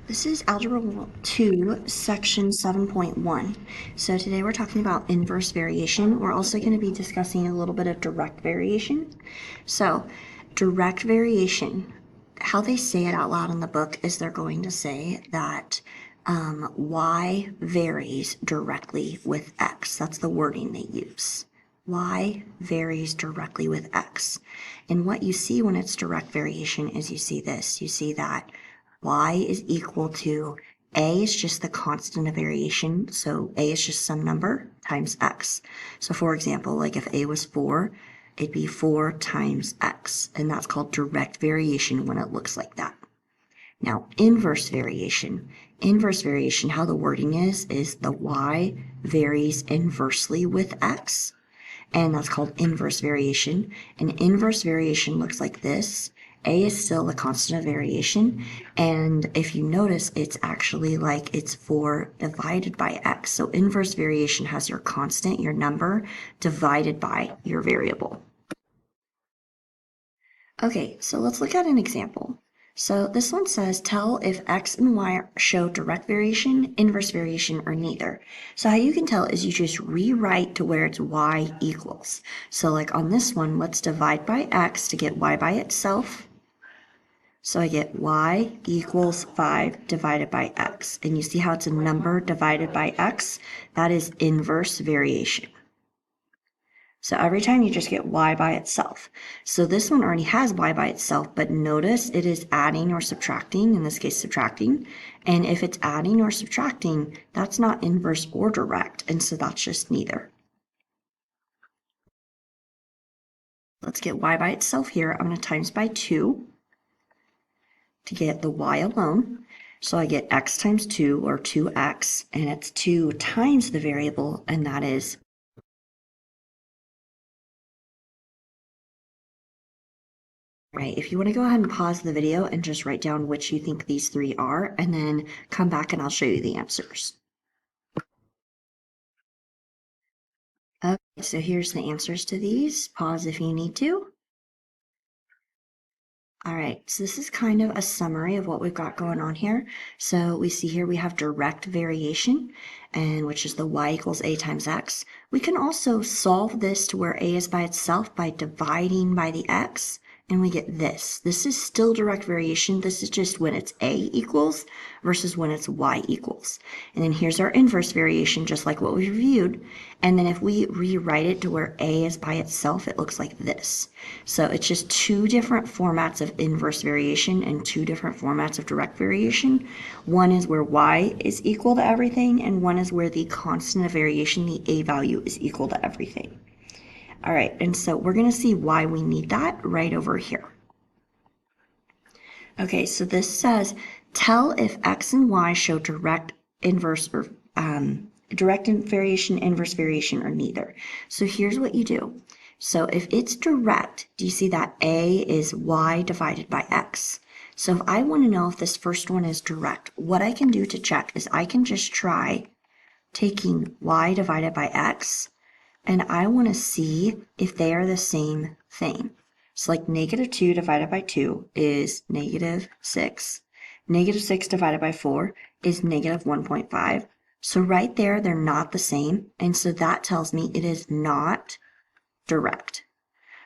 This is Algebra 2, Section 7.1. So today we're talking about inverse variation. We're also going to be discussing a little bit of direct variation. So direct variation, how they say it out loud in the book is they're going to say that y varies directly with x. That's the wording they use. Y varies directly with x. And what you see when it's direct variation is you see this. You see that y is equal to a is just the constant of variation, so a is just some number times x. So for example, like if a was 4, it'd be 4 times x, and that's called direct variation when it looks like that. Now, inverse variation, how the wording is the y varies inversely with x, and that's called inverse variation. And inverse variation looks like this. A is still the constant of variation, and if you notice, it's actually like it's 4 divided by x. So inverse variation has your constant, your number, divided by your variable. Okay, so let's look at an example. So this one says, tell if x and y show direct variation, inverse variation, or neither. So how you can tell is you just rewrite to where it's y equals. So like on this one, let's divide by x to get y by itself. So I get y equals 5 divided by x. And you see how it's a number divided by x? That is inverse variation. So every time you just get y by itself. So this one already has y by itself, but notice it is adding or subtracting, in this case subtracting. And if it's adding or subtracting, that's not inverse or direct, and so that's just neither. Let's get y by itself here. I'm going to times by 2 to get the y alone. So I get x times 2, or 2x, and it's 2 times the variable, and that is right. If you want to go ahead and pause the video and just write down which you think these three are, and then come back and I'll show you the answers. Okay, so here's the answers to these. Pause if you need to. All right, so this is kind of a summary of what we've got going on here. So we see here we have direct variation, and which is the y equals a times x. We can also solve this to where a is by itself by dividing by the x, and we get this. This is still direct variation. This is just when it's a equals versus when it's y equals. And then here's our inverse variation, just like what we reviewed. And then if we rewrite it to where a is by itself, it looks like this. So it's just two different formats of inverse variation and two different formats of direct variation. One is where y is equal to everything, and one is where the constant of variation, the a value, is equal to everything. All right, and so we're going to see why we need that right over here. Okay, so this says, tell if x and y show direct, inverse, or direct variation, inverse variation, or neither. So here's what you do. So if it's direct, do you see that a is y divided by x? So if I want to know if this first one is direct, what I can do to check is I can just try taking y divided by x, and I want to see if they are the same thing. So like negative 2 divided by 2 is negative 6. Negative 6 divided by 4 is negative 1.5. So right there, they're not the same. And so that tells me it is not direct.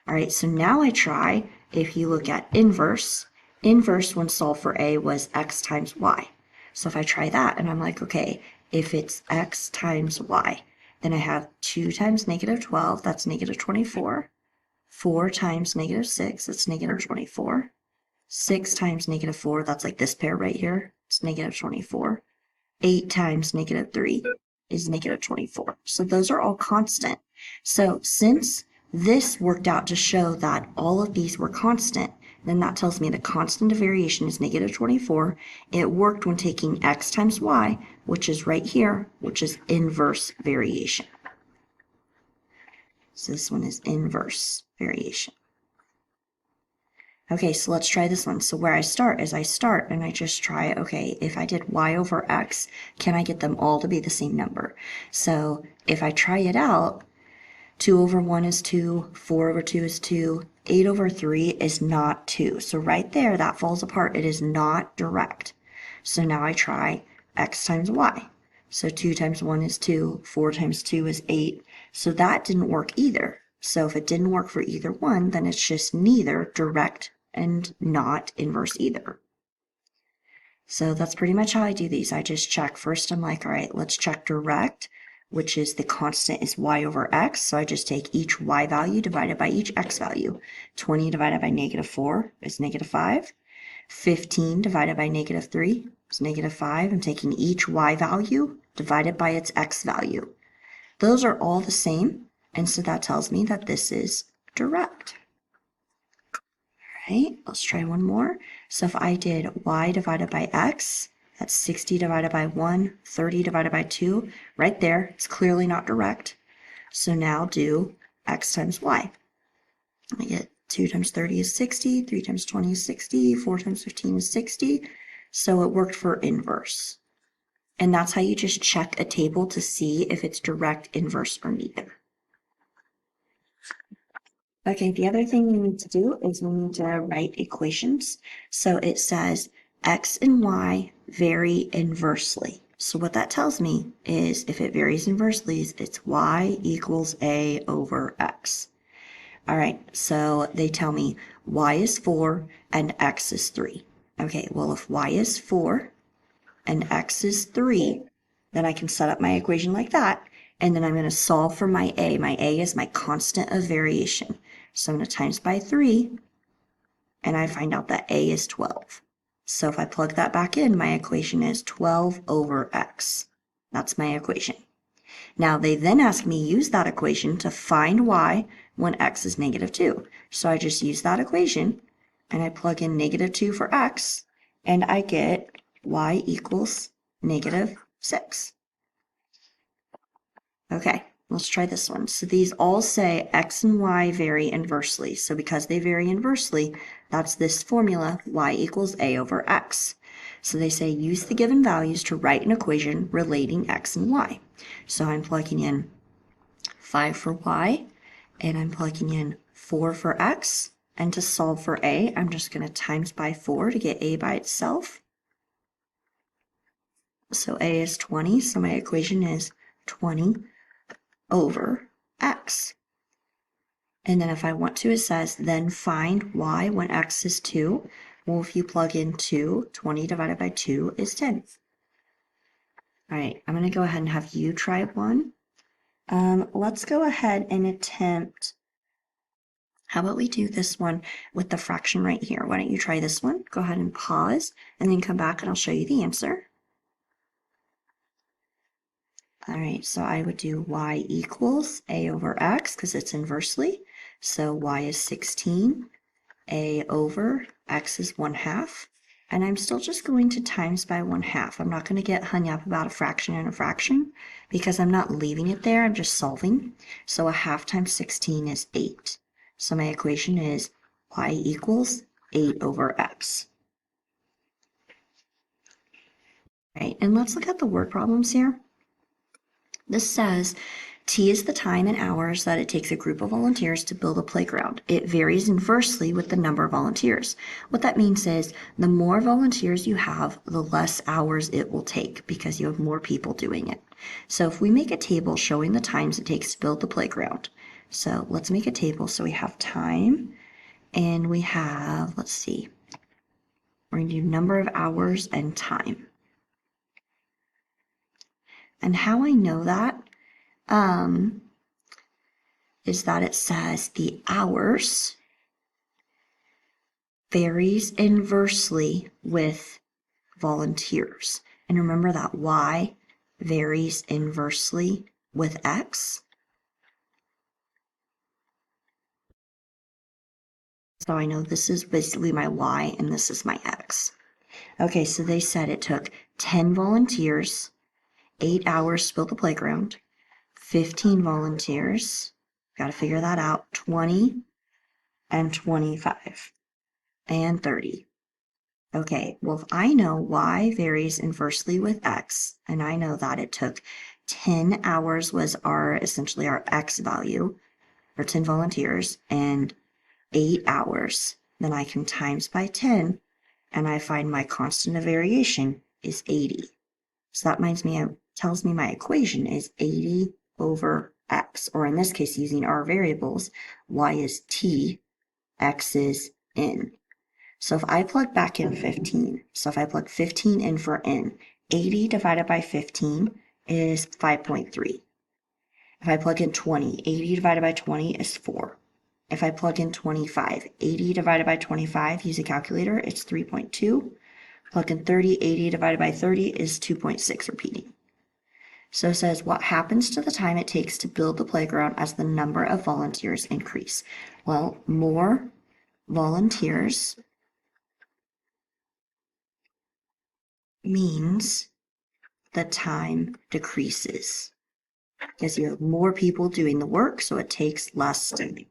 All right, so now I try, if you look at inverse when solved for a was x times y. So if I try that and I'm like, okay, if it's x times y, then I have 2 times negative 12, that's negative 24. 4 times negative 6, that's negative 24. 6 times negative 4, that's like this pair right here, it's negative 24. 8 times negative 3 is negative 24. So those are all constant. So since this worked out to show that all of these were constant, then that tells me the constant of variation is negative 24. It worked when taking x times y, which is right here, which is inverse variation. So this one is inverse variation. Okay, so let's try this one. So where I start is I start and I just try, okay, if I did y over x, can I get them all to be the same number? So if I try it out, 2 over 1 is 2, 4 over 2 is 2, 8 over 3 is not 2. So right there, that falls apart. It is not direct. So now I try x times y. So 2 times 1 is 2, 4 times 2 is 8. So that didn't work either. So if it didn't work for either one, then it's just neither direct and not inverse either. So that's pretty much how I do these. I just check first. I'm like, all right, let's check direct, which is the constant is y over x. So I just take each y value divided by each x value. 20 divided by -4 is -5. 15 divided by -3 is -5. I'm taking each y value divided by its x value. Those are all the same, and so that tells me that this is direct. All right, let's try one more. So if I did y divided by x, that's 60 divided by 1, 30 divided by 2. Right there, it's clearly not direct. So now do x times y. I get 2 times 30 is 60, 3 times 20 is 60, 4 times 15 is 60. So it worked for inverse. And that's how you just check a table to see if it's direct, inverse, or neither. Okay, the other thing we need to do is we need to write equations. So it says x and y vary inversely. So what that tells me is if it varies inversely, it's y equals a over x. All right, so they tell me y is 4 and x is 3. Okay, well, if y is 4 and x is 3, then I can set up my equation like that, and then I'm going to solve for my a. My a is my constant of variation. So I'm going to times by 3, and I find out that a is 12. So if I plug that back in, my equation is 12 over x. That's my equation. Now they then ask me use that equation to find y when x is -2. So I just use that equation, and I plug in -2 for x, and I get y equals -6. Okay, let's try this one. So these all say x and y vary inversely. So because they vary inversely, that's this formula, y equals a over x. So they say use the given values to write an equation relating x and y. So I'm plugging in 5 for y, and I'm plugging in 4 for x. And to solve for a, I'm just going to times by 4 to get a by itself. So a is 20, so my equation is 20 over x. And then if I want to, it says then find y when x is 2. Well, if you plug in 2, 20 divided by 2 is 10. All right, I'm going to go ahead and have you try one. Let's go ahead and attempt, how about we do this one with the fraction right here? Why don't you try this one? Go ahead and pause and then come back and I'll show you the answer. All right, so I would do y equals a over x because it's inversely. So y is 16, a over x is 1/2. And I'm still just going to times by 1/2. I'm not going to get hung up about a fraction and a fraction because I'm not leaving it there. I'm just solving. So 1/2 times 16 is 8. So my equation is y equals 8 over x. All right, and let's look at the word problems here. This says T is the time in hours that it takes a group of volunteers to build a playground. It varies inversely with the number of volunteers. What that means is the more volunteers you have, the less hours it will take because you have more people doing it. So if we make a table showing the times it takes to build the playground. So let's make a table. So we have time and we have, let's see, we're going to do number of hours and time. And how I know that is that it says the hours varies inversely with volunteers. And remember that y varies inversely with x. So I know this is basically my y and this is my x. Okay, so they said it took 10 volunteers, 8 hours to build the playground, 15 volunteers, got to figure that out, 20 and 25 and 30. Okay, well, if I know y varies inversely with x, and I know that it took 10 hours was essentially our x value, or 10 volunteers, and 8 hours, then I can times by 10, and I find my constant of variation is 80. So that tells me my equation is 80 over x, or in this case, using our variables, y is t, x is n. So if I plug back in 15, so if I plug 15 in for n, 80 divided by 15 is 5.3. If I plug in 20, 80 divided by 20 is 4. If I plug in 25, 80 divided by 25, use a calculator, it's 3.2. Plug in 30, 80 divided by 30 is 2.6 repeating. So it says, what happens to the time it takes to build the playground as the number of volunteers increase? Well, more volunteers means the time decreases because you have more people doing the work, so it takes less time.